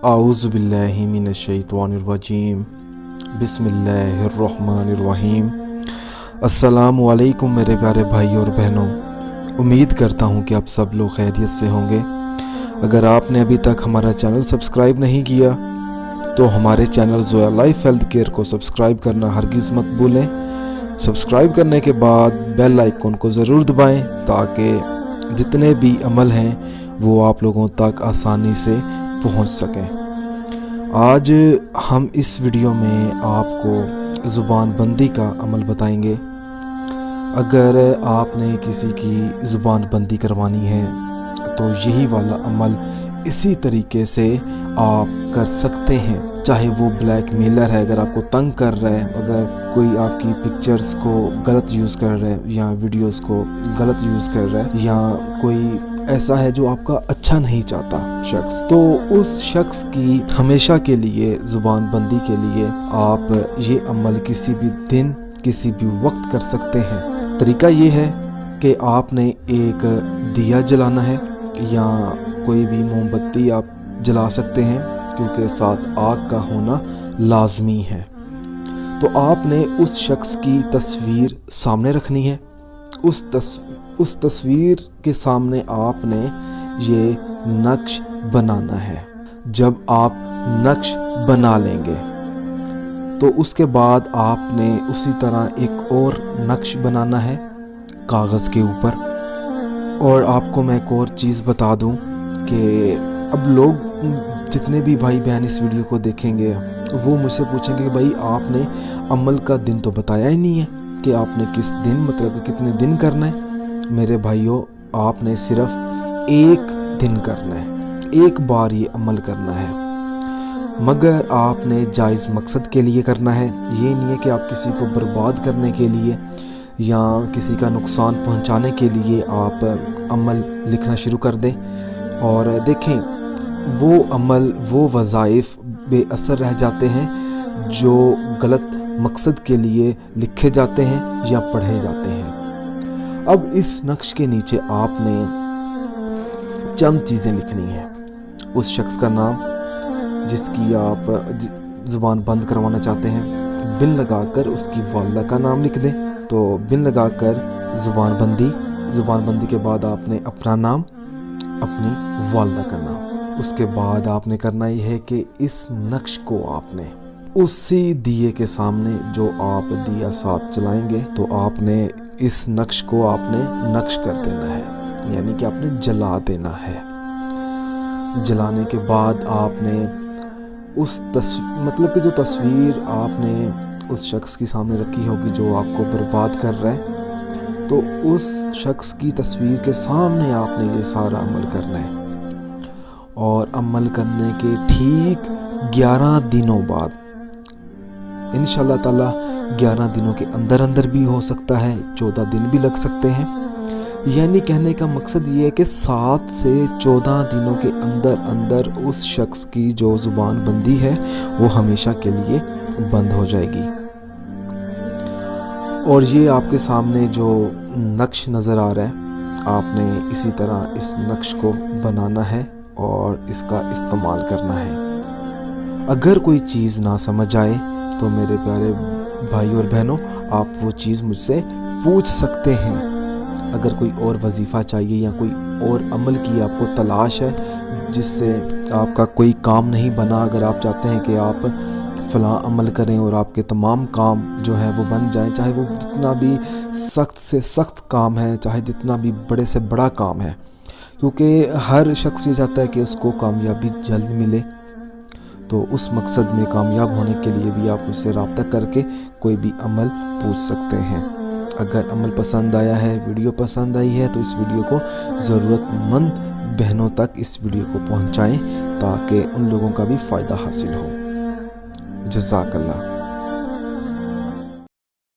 आऊज़ु बिल्लाहि मिनश्शैतानिर्रजीम बिस्मिल्लाहिर्रहमानिर्रहीम। अस्सलामु अलैकुम मेरे प्यारे भाई और बहनों, उम्मीद करता हूँ कि आप सब लोग खैरियत से होंगे। अगर आपने अभी तक हमारा चैनल सब्सक्राइब नहीं किया तो हमारे channel Zoya life health care को सब्सक्राइब करना हरगिज़ मत भूलें। सब्सक्राइब करने के बाद बेल आइकन को ज़रूर दबाएं ताकि जितने भी अमल हैं वो आप लोगों तक आसानी से पहुंच सकें। आज हम इस वीडियो में आपको ज़ुबान बंदी का अमल बताएंगे। अगर आपने किसी की ज़ुबान बंदी करवानी है तो यही वाला अमल इसी तरीके से आप कर सकते हैं। चाहे वो ब्लैक मेलर है, अगर आपको तंग कर रहा है, अगर कोई आपकी पिक्चर्स को गलत यूज़ कर रहा है या वीडियोस को गलत यूज़ कर रहा है, या कोई ऐसा है जो आपका अच्छा नहीं चाहता शख्स, तो उस शख्स की हमेशा के लिए ज़ुबान बंदी के लिए आप ये अमल किसी भी दिन किसी भी वक्त कर सकते हैं। तरीका ये है कि आपने एक दिया जलाना है या कोई भी मोमबत्ती आप जला सकते हैं, क्योंकि साथ आग का होना लाजमी है। तो आपने उस शख्स की तस्वीर सामने रखनी है। उस तस्वीर के सामने आपने ये नक्श बनाना है। जब आप नक्श बना लेंगे तो उसके बाद आपने उसी तरह एक और नक्श बनाना है कागज़ के ऊपर। और आपको मैं एक और चीज़ बता दूं कि अब लोग जितने भी भाई बहन इस वीडियो को देखेंगे वो मुझसे पूछेंगे कि भाई आपने अमल का दिन तो बताया ही नहीं है कि आपने किस दिन, मतलब कि कितने दिन करना है। मेरे भाइयों, आपने सिर्फ एक दिन करना है, एक बार ये अमल करना है, मगर आपने जायज़ मकसद के लिए करना है। ये नहीं है कि आप किसी को बर्बाद करने के लिए या किसी का नुकसान पहुंचाने के लिए आप अमल लिखना शुरू कर दें। और देखें, वो अमल, वो वज़ाइफ बेअसर रह जाते हैं जो गलत मकसद के लिए लिखे जाते हैं या पढ़े जाते हैं। अब इस नक्श के नीचे आपने चंद चीज़ें लिखनी है। उस शख्स का नाम जिसकी आप ज़ुबान बंद करवाना चाहते हैं, बिन लगाकर उसकी वालिदा का नाम लिख दें। तो बिन लगाकर ज़ुबान बंदी के बाद आपने अपना नाम, अपनी वालिदा का नाम। उसके बाद आपने करना ये है कि इस नक्श को आपने उसी दिए के सामने, जो आप दिया साथ जलाएंगे, तो आपने इस नक्श को आपने नक्श कर देना है, यानी कि आपने जला देना है। जलाने के बाद आपने उस मतलब कि जो तस्वीर आपने उस शख्स की सामने रखी होगी जो आपको बर्बाद कर रहा है, तो उस शख्स की तस्वीर के सामने आपने ये सारा अमल करना है। और अमल करने के ठीक 11 दिनों बाद, इंशाल्लाह ताला 11 दिनों के अंदर भी हो सकता है, 14 दिन भी लग सकते हैं। यानी कहने का मकसद ये है कि 7 से 14 दिनों के अंदर उस शख्स की जो ज़ुबान बंदी है वो हमेशा के लिए बंद हो जाएगी। और ये आपके सामने जो नक्श नज़र आ रहा है, आपने इसी तरह इस नक्श को बनाना है और इसका इस्तेमाल करना है। अगर कोई चीज़ ना समझ आए तो मेरे प्यारे भाई और बहनों, आप वो चीज़ मुझसे पूछ सकते हैं। अगर कोई और वजीफ़ा चाहिए या कोई और अमल की आपको तलाश है जिससे आपका कोई काम नहीं बना, अगर आप चाहते हैं कि आप फ़लाँ अमल करें और आपके तमाम काम जो है वो बन जाएं, चाहे वो जितना भी सख्त से सख्त काम है, चाहे जितना भी बड़े से बड़ा काम है, क्योंकि हर शख्स ये चाहता है कि उसको कामयाबी जल्द मिले। तो उस मकसद में कामयाब होने के लिए भी आप मुझसे रब्ता करके कोई भी अमल पूछ सकते हैं। अगर अमल पसंद आया है, वीडियो पसंद आई है, तो इस वीडियो को ज़रूरतमंद बहनों तक इस वीडियो को पहुंचाएं ताकि उन लोगों का भी फ़ायदा हासिल हो। जज़ाकल्लाह।